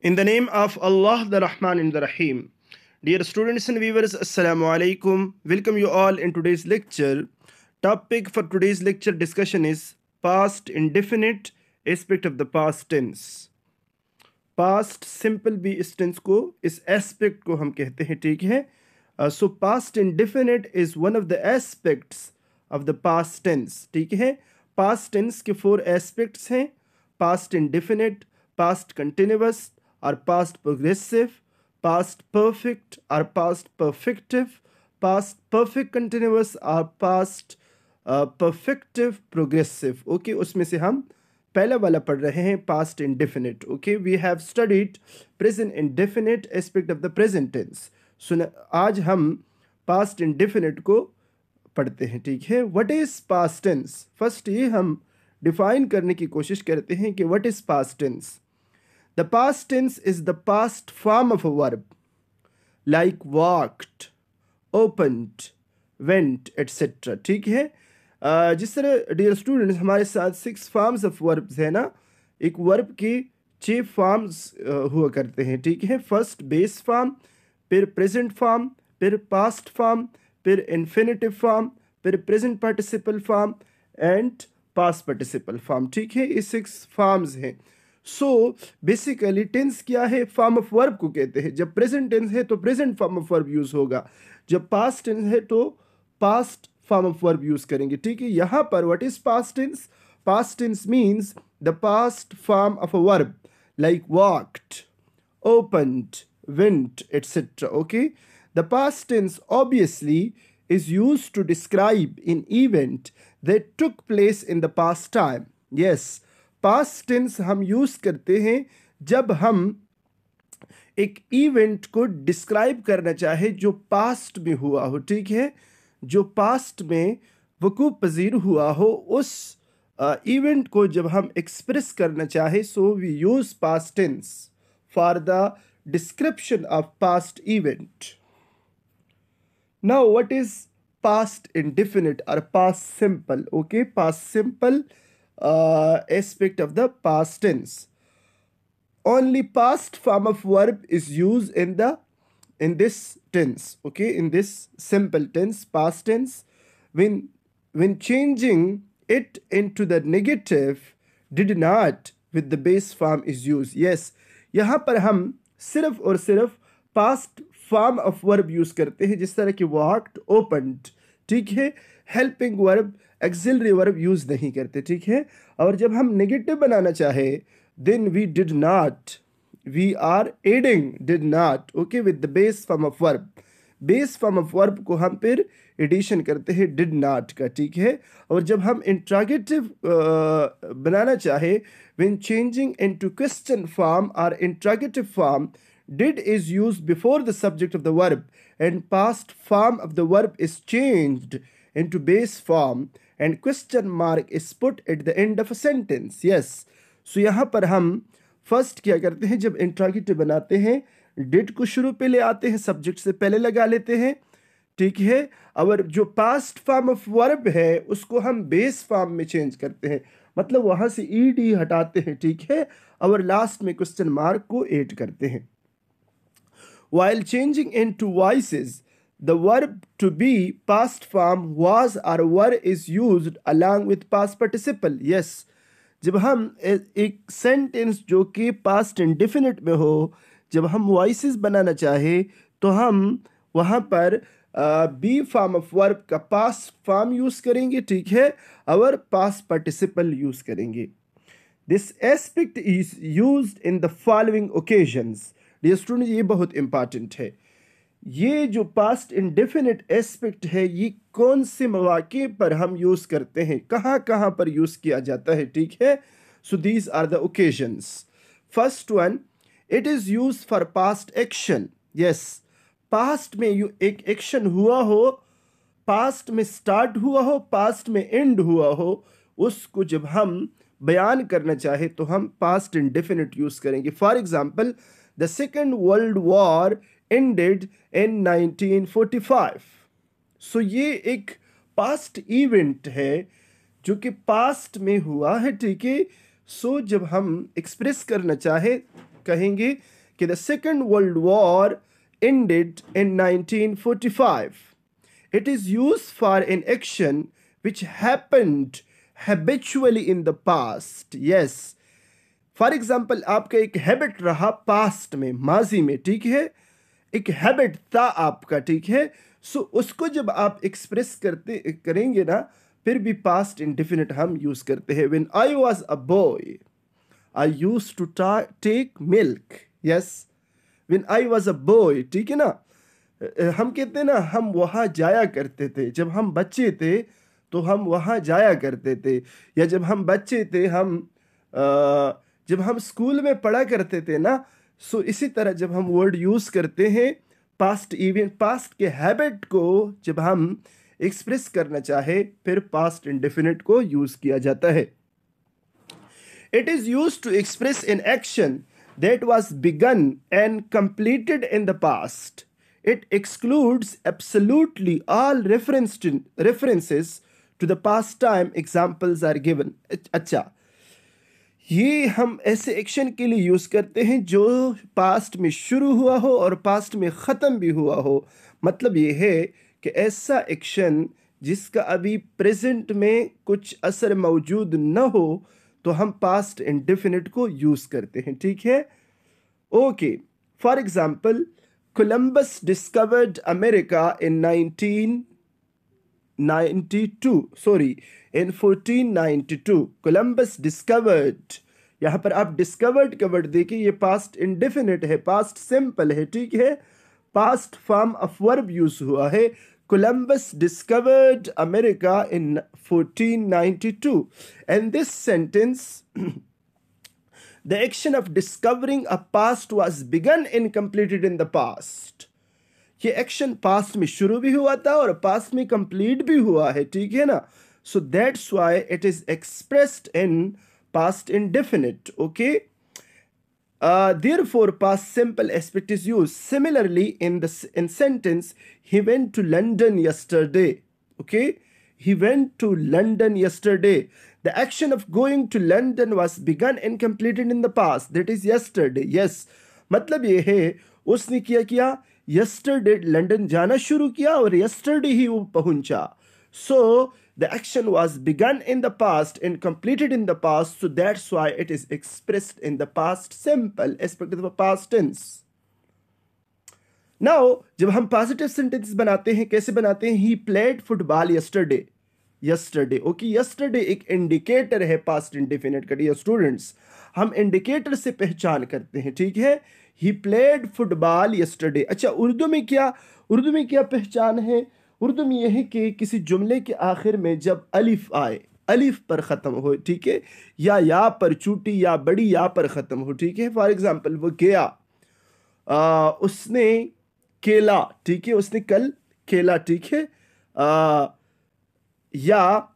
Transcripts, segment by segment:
In the name of Allah, the Rahman and the Rahim. Dear students and viewers, Assalamu alaikum. Welcome you all in today's lecture. Topic for today's lecture discussion is past indefinite aspect of the past tense. Past simple भी इस tense को इस aspect को हम कहते हैं, ठीक है. So past indefinite is one of the aspects of the past tense, ठीक है. Past tense के 4 aspects हैं. Past indefinite, past continuous or past progressive, past perfect or past perfective, past perfect continuous or past perfective progressive. Okay, उसमें से हम पहला वाला पढ़ रहे हैं past indefinite. Okay, we have studied present indefinite aspect of the present tense. So आज हम past indefinite को पढ़ते हैं, ठीक है. What is past tense? First ये हम define करने की कोशिश करते हैं कि what is past tense. The past tense is the past form of a verb like walked, opened, went, etc. ठीक है. जिस तरह डियर स्टूडेंट्स हमारे साथ 6 फॉर्म्स ऑफ वर्ब्स है ना, एक वर्ब के 6 फॉर्म्स हुआ करते हैं, ठीक है. फर्स्ट बेस फॉर्म, फिर प्रेजेंट फॉर्म, फिर पास्ट फॉर्म, फिर इन्फिनिटिव फॉर्म, फिर present participle form and past participle form, ठीक है. ये 6 फॉर्म्स हैं. सो बेसिकली टेंस क्या है? फॉर्म ऑफ वर्ब को कहते हैं. जब प्रेजेंट टेंस है तो present form of verb use होगा, जब पास्ट टेंस है तो past form of verb use करेंगे, ठीक है. यहाँ पर what is past tense? Past tense means the past form of a verb like walked, opened, went, etc. Okay, the past tense obviously is used to describe an event that took place in the past time. Yes, past tense हम use करते हैं जब हम एक event को describe करना चाहे जो पास्ट में हुआ हो, ठीक है. जो पास्ट में वकूअ पजीर हुआ हो, उस इवेंट को जब हम एक्सप्रेस करना चाहे, so we use past tense for the description of past event. Now what is past indefinite और past simple? Okay, past simple aspect of the past tense. Only past form of verb is used in this tense. Okay, in this simple tense, past tense, when changing it into the negative did not with the base form is used. Yes, यहाँ पर हम सिर्फ और सिर्फ past form of verb use करते हैं, जिस तरह की walked, opened, ठीक है. Helping verb, axillary verb use नहीं करते, ठीक है. और जब हम नेगेटिव बनाना चाहे, then we did not, we are adding did not, okay, with the base form of verb. Base form of verb को हम फिर एडिशन करते हैं डिड नॉट का, ठीक है. और जब हम इंट्रोगेटिव बनाना चाहे, when changing into question form और interrogative form, did is used before the subject of the verb and past form of the verb is changed into base form and question mark is put at the end of a sentence. Yes, so यहाँ पर हम first क्या करते हैं, जब interrogative बनाते हैं did को शुरू पे ले आते हैं, सब्जेक्ट से पहले लगा लेते हैं, ठीक है. और जो पास्ट फॉर्म ऑफ वर्ब है उसको हम बेस फॉर्म में चेंज करते हैं, मतलब वहाँ से ed हटाते हैं, ठीक है, और लास्ट में क्वेश्चन मार्क को ऐड करते हैं. While changing into voices, the verb to be past form was or were is used along with past participle. Yes, जब हम एक सेंटेंस जो कि past indefinite में हो, जब हम voices बनाना चाहे तो हम वहाँ पर be form of verb का past form यूज़ करेंगे, ठीक है, और past participle यूज़ करेंगे. This aspect is used in the following occasions. Dear student, ये बहुत इंपॉर्टेंट है. ये जो पास्ट इंडेफिनिट एस्पेक्ट है, ये कौन से मौके पर हम यूज़ करते हैं, कहाँ कहाँ पर यूज़ किया जाता है, ठीक है. So these are the occasions. First one, it is use for past action. Yes, past में एक एक्शन हुआ हो, पास्ट में स्टार्ट हुआ हो, पास्ट में एंड हुआ हो, उसको जब हम बयान करना चाहे तो हम पास्ट इंडेफिनिट यूज़ करेंगे. For example, The Second World War ended in 1945. So ये एक पास्ट इवेंट है जो कि पास्ट में हुआ है, ठीक है. सो जब हम एक्सप्रेस करना चाहे कहेंगे कि the second world war ended in 1945. It is used for an action which happened habitually in the past. Yes. For example आपका एक हैबिट रहा पास्ट में, माजी में, ठीक है, एक हैबिट था आपका, ठीक है। सो उसको जब आप एक्सप्रेस करेंगे ना, फिर भी पास्ट इंडेफिनिट हम यूज करते हैं। When I was a boy I used to take milk. Yes, when I was a boy, ठीक है ना। हम कहते हैं ना, हम वहाँ जाया करते थे। जब हम बच्चे थे तो हम वहाँ जाया करते थे, या जब हम बच्चे थे जब हम स्कूल में पढ़ा करते थे ना। सो इसी तरह जब हम वर्ड यूज़ करते हैं पास्ट इवेंट, पास्ट के हैबिट को जब हम एक्सप्रेस करना चाहे, फिर पास्ट इंडेफिनिट को यूज़ किया जाता है। It is used to express an action that was begun and completed in the past. It excludes absolutely all references to the past time. Examples are given. अच्छा, ये हम ऐसे एक्शन के लिए यूज़ करते हैं जो पास्ट में शुरू हुआ हो और पास्ट में ख़त्म भी हुआ हो। मतलब ये है कि ऐसा एक्शन जिसका अभी प्रेजेंट में कुछ असर मौजूद न हो, तो हम पास्ट इंडेफिनिट को यूज़ करते हैं, ठीक है। Okay, for example, Columbus discovered America in 1492। Columbus discovered, यहाँ पर आप डिस्कवर्ड का वर्ड देखिए, ये पास्ट इंडेफिनिट है, पास्ट सिंपल है, ठीक है। Past form of verb use हुआ है। Columbus discovered America in 1492, and this sentence the action of discovering a past was begun and completed in the past. ये एक्शन पास्ट में शुरू भी हुआ था और पास्ट में कंप्लीट भी हुआ है, ठीक है ना। So that's why it is expressed in past indefinite. Okay, therefore past simple aspect is used. Similarly, in sentence, he went to London yesterday. Okay, he went to London yesterday. The action of going to London was begun and completed in the past. That is yesterday. Yes, मतलब ये है उसने किया yesterday London जाना शुरू किया और yesterday ही वो पहुंचा। So the action was begun in the past and completed in the past. So that's why it is expressed in the past simple aspect of the past tense. Now जब हम positive sentence बनाते हैं, कैसे बनाते हैं? He played football yesterday. Yesterday, okay, yesterday एक indicator है past indefinite का। डियर स्टूडेंट्स, हम इंडिकेटर से पहचान करते हैं, ठीक है। ही प्लेड फुटबॉल यस्टरडे। अच्छा, उर्दू में क्या पहचान है? उर्दू में यह है कि किसी जुमले के आखिर में जब अलिफ आए, अलिफ पर ख़त्म हो, ठीक है, या पर चूटी या बड़ी या पर ख़त्म हो, ठीक है। फॉर एग्जाम्पल, वो गया, उसने केला, ठीक है, उसने कल केला, ठीक है, या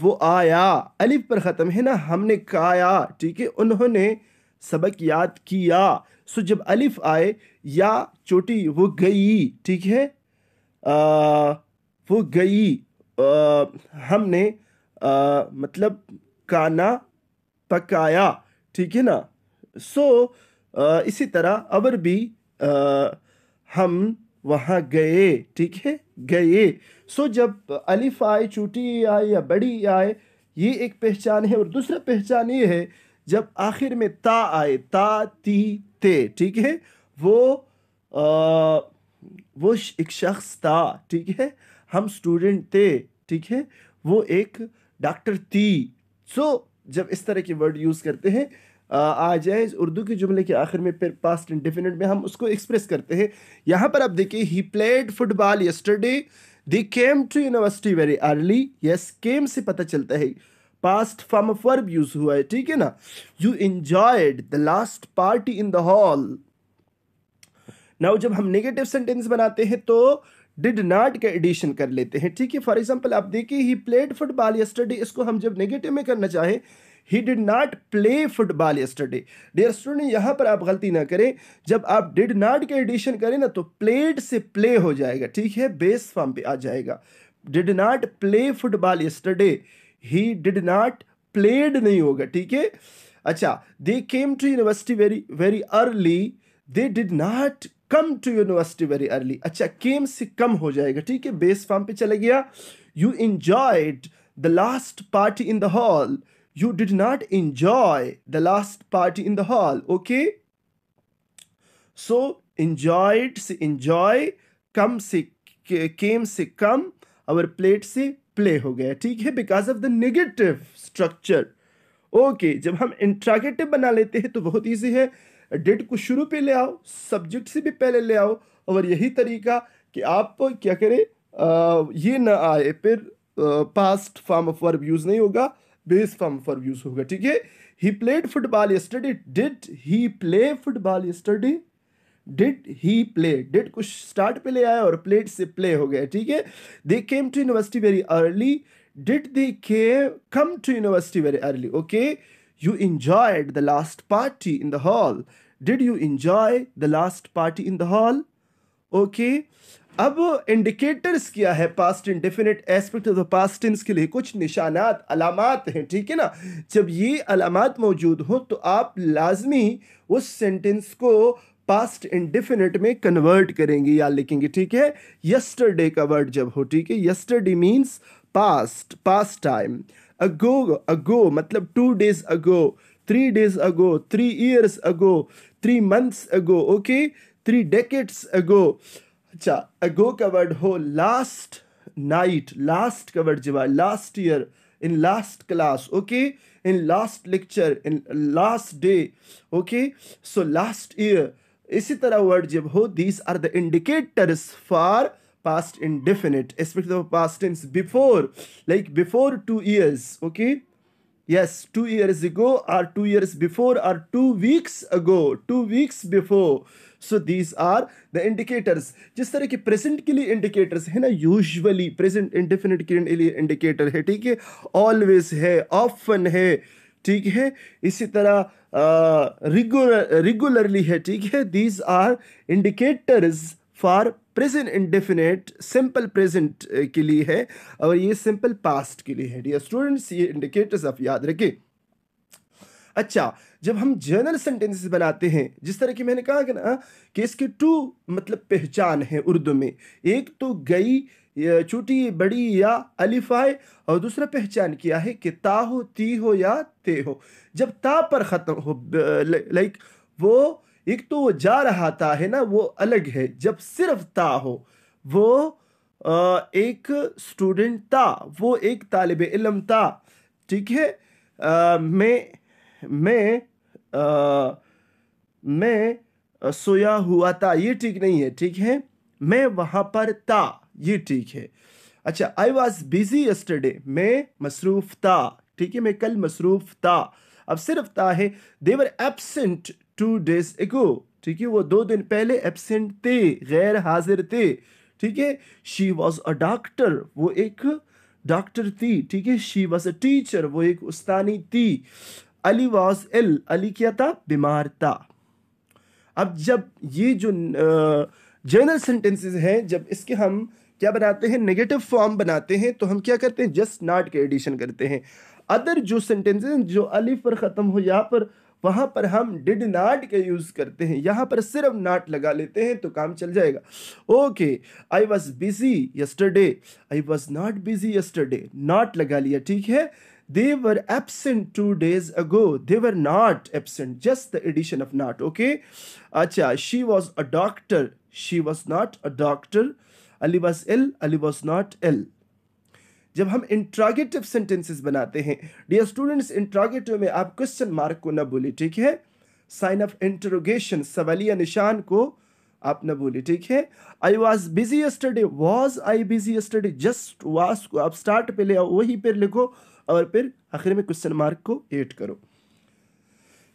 वो आया, अलिफ पर ख़त्म है ना, हमने खाया, ठीक है, उन्होंने सबक याद किया। सो जब अलिफ आए या चोटी, वो गई, ठीक है, वो गई, हमने मतलब खाना पकाया, ठीक है ना। सो इसी तरह अवर भी हम वहाँ गए, ठीक है, गए। सो जब अलिफ आए, चूटी आए या बड़ी आए, ये एक पहचान है। और दूसरा पहचान ये है जब आखिर में ता आए, ता ती ते, ठीक है, वो एक शख्स था, ठीक है, हम स्टूडेंट थे, ठीक है, वो एक डॉक्टर थी। सो जब इस तरह के वर्ड यूज़ करते हैं, आ जाए उर्दू के जुमले के आखिर में, फिर पास्ट इंडेफिनिट में हम उसको एक्सप्रेस करते हैं। यहाँ पर आप देखिए, he played football yesterday, they came to university very early. Yes, came से पता चलता है past form of verb use हुआ है, ठीक है ना। You enjoyed the last party in the hall. Now जब हम नेगेटिव सेंटेंस बनाते हैं तो डिड नॉट का एडिशन कर लेते हैं, ठीक है। फॉर एग्जाम्पल, आप देखिए, ही प्लेड फुटबॉल यस्टरडे, इसको हम जब नेगेटिव में करना चाहें, he did not play football yesterday. Dear student, यहाँ पर आप गलती ना करें, जब आप डिड नॉट के एडिशन करें ना, तो प्लेड से प्ले हो जाएगा, ठीक है, बेस फॉर्म पे आ जाएगा। Did not play football yesterday, he did not played नहीं होगा, ठीक है। अच्छा, they came to university very very early, they did not come to university very early. अच्छा, came से कम हो जाएगा, ठीक है, बेस फॉर्म पे चले गया. You enjoyed the last party in the hall. You did not enjoy the last party in the hall. Okay, so enjoyed से enjoy, कम से came से कम, और played से play हो गया, ठीक है, because of the negative structure. Okay, जब हम इंट्रागेटिव बना लेते हैं तो बहुत ईजी है. डिड को शुरू पे ले आओ, सब्जेक्ट से भी पहले ले आओ, और यही तरीका कि आप क्या करें, ये ना आए फिर past form of verb use नहीं होगा, base form of verb use होगा, ठीक है. ही played football yesterday. Did he play football yesterday? Did he play, did को स्टार्ट पे ले आया और प्लेड से प्ले हो गया, ठीक है. They came to university very early. Did they come to university very early? Okay. You enjoyed the last party in the hall. Did you enjoy the last party in the hall? Okay. अब indicators क्या है past indefinite aspect of the past tense के लिए? कुछ निशानात, अलामात हैं, ठीक है ना. जब ये अलामात मौजूद हो तो आप लाजमी उस सेंटेंस को पास्ट इंडेफिनिट में कन्वर्ट करेंगे या लिखेंगे, ठीक है. यस्टरडे का वर्ड जब हो, ठीक है, yesterday means past, past time. Ago, ago मतलब 2 days ago, 3 days ago, 3 years ago, 3 months ago, okay, 3 decades ago. अच्छा, ago का वर्ड हो last night, last का वर्ड जब last year, in last class, okay, in last lecture, in last day, okay, so last year. इसी तरह word जब हो, these are the indicators for past indefinite, especially the past tense before, like before 2 years, okay, yes, 2 years ago, or 2 years before, or 2 weeks ago, 2 weeks before. So these are the indicators. जिस तरह के present के लिए indicators है ना, usually present indefinite के लिए indicator है, ठीक है, always है, often है, ठीक है, इसी तरह regularly है, ठीक है. These are indicators for present indefinite, simple present के लिए है, और ये सिंपल पास्ट के लिए है. डियर स्टूडेंट्स, ये इंडिकेटर्स आप याद रखें. अच्छा, जब हम जनरल सेंटेंसेस बनाते हैं, जिस तरह की मैंने कहा कि ना कि इसके 2 मतलब पहचान है उर्दू में. एक तो गई, छोटी बड़ी या अलिफ आए, और दूसरा पहचान किया है कि ता हो, ती हो या ते हो. जब ता पर ख़त्म हो, लाइक वो एक तो वो जा रहा था है ना, वो अलग है. जब सिर्फ ता हो, वो एक स्टूडेंट था, वो एक तालिब इल्म था, ठीक है. मैं सोया हुआ था, ये ठीक नहीं है, ठीक है. मैं वहां पर था, ये ठीक है. अच्छा, आई वॉज बिजी यस्टरडे, मैं मसरूफ था, ठीक है, मैं कल मसरूफ था. अब सिर्फ था है. They were absent 2 days ago, ठीक है, वो 2 दिन पहले एब्सेंट थे, गैर हाजिर थे, ठीक है. शी वॉज अ डॉक्टर, वो एक डॉक्टर थी, ठीक है. शी वॉज अ टीचर, वो एक उस्तानी थी. अली वॉज इल, अली क्या था? बीमार था. अब जब ये जो जनरल सेंटेंसेस हैं, जब इसके हम क्या बनाते हैं, नेगेटिव फॉर्म बनाते हैं, तो हम क्या करते हैं, जस्ट नॉट के एडिशन करते हैं. अदर जो सेंटेंसेस जो अलिफ पर ख़त्म हो, यहाँ पर वहां पर हम डिड नॉट का यूज करते हैं, यहां पर सिर्फ नॉट लगा लेते हैं तो काम चल जाएगा. Okay, I was busy yesterday, I was not busy yesterday, not लगा लिया, ठीक है. They were absent 2 days ago, they were not absent, just the addition of not, okay. अच्छा, she was a doctor, she was not a doctor. Ali was ill, Ali was not ill. जब हम interrogative sentences बनाते हैं, dear students, interrogative में आप question mark को ना भूलिए, ठीक है. साइन ऑफ इंटरोगेशन, सवालिया निशान को आप ना भूलिए, ठीक है. आई was busy yesterday, was I busy yesterday, just was को आप स्टार्ट पे ले आओ, वही पर लिखो, और फिर आखिर में क्वेश्चन मार्क को ऐड करो.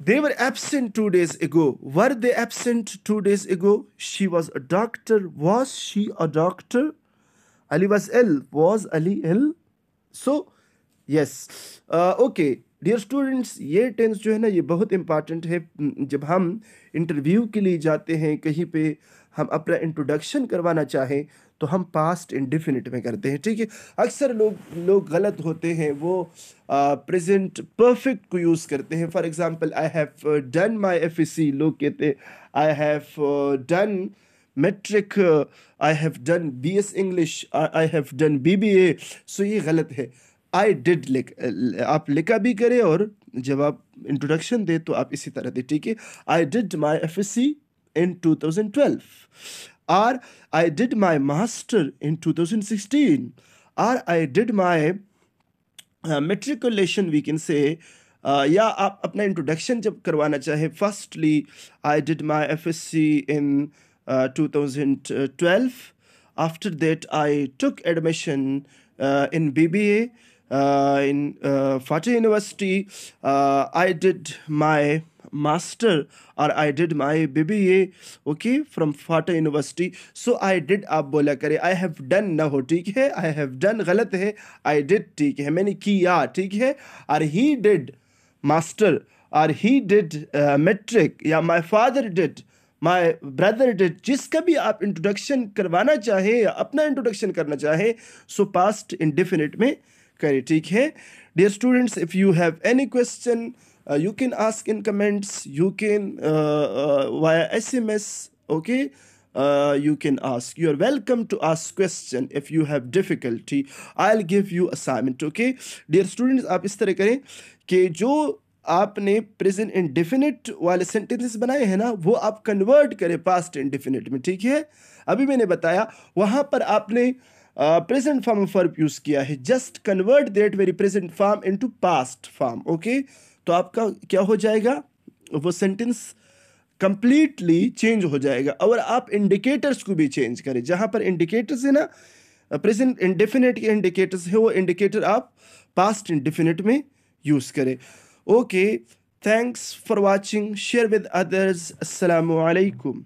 They were absent 2 days ago. Were they absent 2 days ago? She was a doctor. Was she a doctor? Ali was ill. Was Ali ill? So, yes. Okay. Dear students, ये tense जो है ना, ये बहुत important है। जब हम interview के लिए जाते हैं, कहीं पे हम अपना इंट्रोडक्शन करवाना चाहें तो हम पास्ट इंडेफिनिट में करते हैं, ठीक है। अक्सर लोग गलत होते हैं, वो प्रेजेंट परफेक्ट को यूज़ करते हैं। For example, I have done my FSc, लोग कहते हैं I have done matric, I have done BS English, I have done BBA. So ये गलत है। आई डिड आप लिखा भी करें, और जब आप इंट्रोडक्शन दे तो आप इसी तरह दे, ठीक है। आई डिड माई एफएससी इन 2012, और I did my master in 2016, और I did my matriculation, we can say. या आप अपना इंट्रोडक्शन जब करवाना चाहे, firstly I did my FSc in 2012, after that I took admission in BBA in Fateh University. I did my master, or I did my BBA, okay, from Fateh University. So I did आप बोला करें, I have done ना हो, ठीक है। I have done गलत है, I did ठीक है, मैंने किया, ठीक है। और he did master, और he did metric, या my father did, my brother did. जिसका भी आप इंट्रोडक्शन करवाना चाहें या अपना इंट्रोडक्शन करना चाहें, सो पास्ट इंडेफिनिट में करें, ठीक है। Dear students, if you have any question, you can ask in comments, you can via SMS, okay. You can ask, you are welcome to ask question. If you have difficulty, I'll give you assignment, okay. Dear students, आप इस तरह करें कि जो आपने present indefinite वाले sentences बनाए हैं ना, वो आप कन्वर्ट करें पास्ट इंडेफिनिट में, ठीक है। अभी मैंने बताया वहाँ पर आपने present form of verb use किया है, just convert that very present form into past form, okay. तो आपका क्या हो जाएगा, वो सेंटेंस कंप्लीटली चेंज हो जाएगा। और आप इंडिकेटर्स को भी चेंज करें, जहाँ पर इंडिकेटर्स है ना, प्रेजेंट इंडेफिनिट के इंडिकेटर्स है, वो इंडिकेटर आप पास्ट इंडेफिनिट में यूज़ करें, okay. Thanks for watching, share with others. अस्सलामु अलैकुम।